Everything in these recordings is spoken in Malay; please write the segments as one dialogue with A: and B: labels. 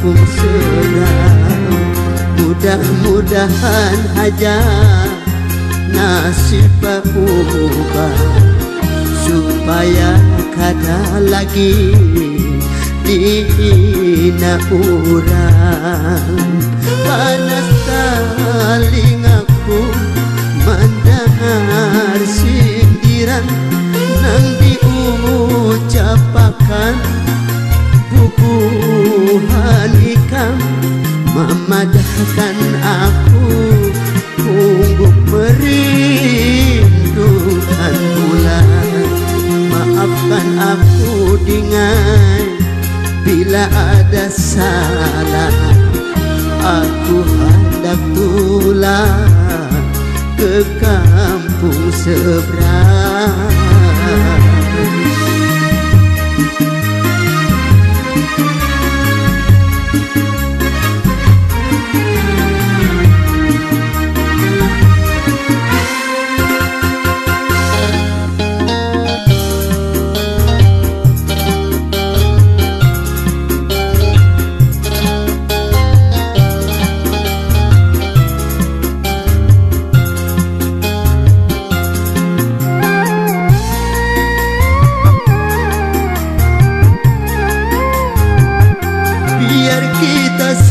A: kampung seberang. Mudah-mudahan aja nasib berubah, supaya kada lagi dihina urang. Panas telingaku mendengar sindiran nang diucapkan bubuhan ikam, memadahkan aku untuk merindukan bulan. Maafkan aku dengan bila ada salah, aku hendak pulang ke kampung seberang.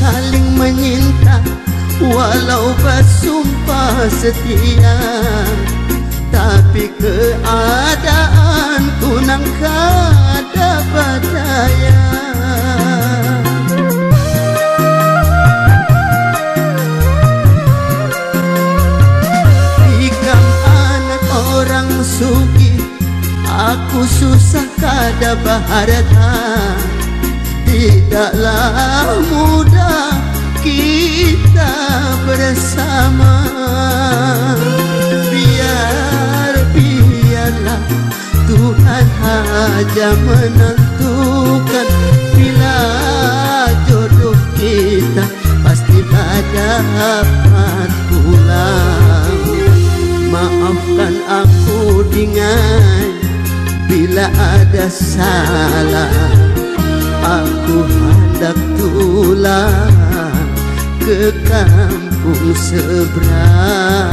A: Saling menyinta walau bersumpah setia, tapi keadaanku nang kada berdaya. Ikam anak orang sugih, aku susah kada berharta. Tidaklah mudah kita bersama. Biarlah Tuhan aja menentukan, bila jodoh kita pasti dapat pulang. Maafkan aku dengan bila ada salah, aku hendak pulang ke kampung seberang.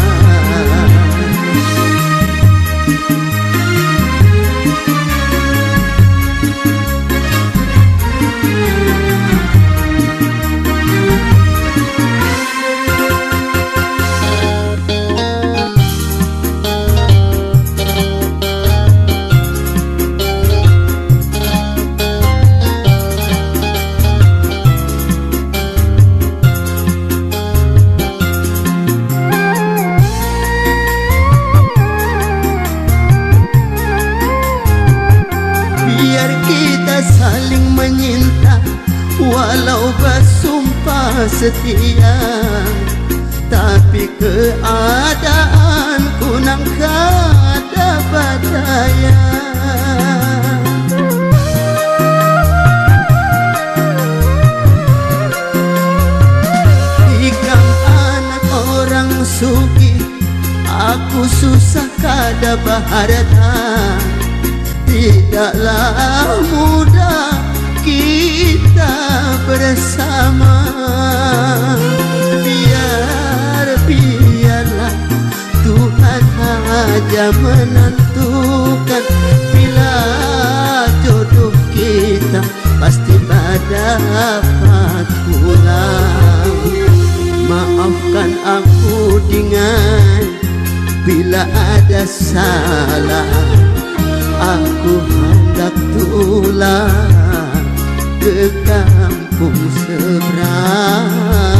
A: Saling menyinta walau bersumpah setia, tapi keadaanku nang kada berdaya. Ikam anak orang sugih, aku susah kada berharta. Tidaklah mudah kita bersama. Biarlah Tuhan aja menentukan, bila jodoh kita pasti dapat pulang. Maafkan aku dengan bila ada salah, aku hendak pulang ke kampung seberang.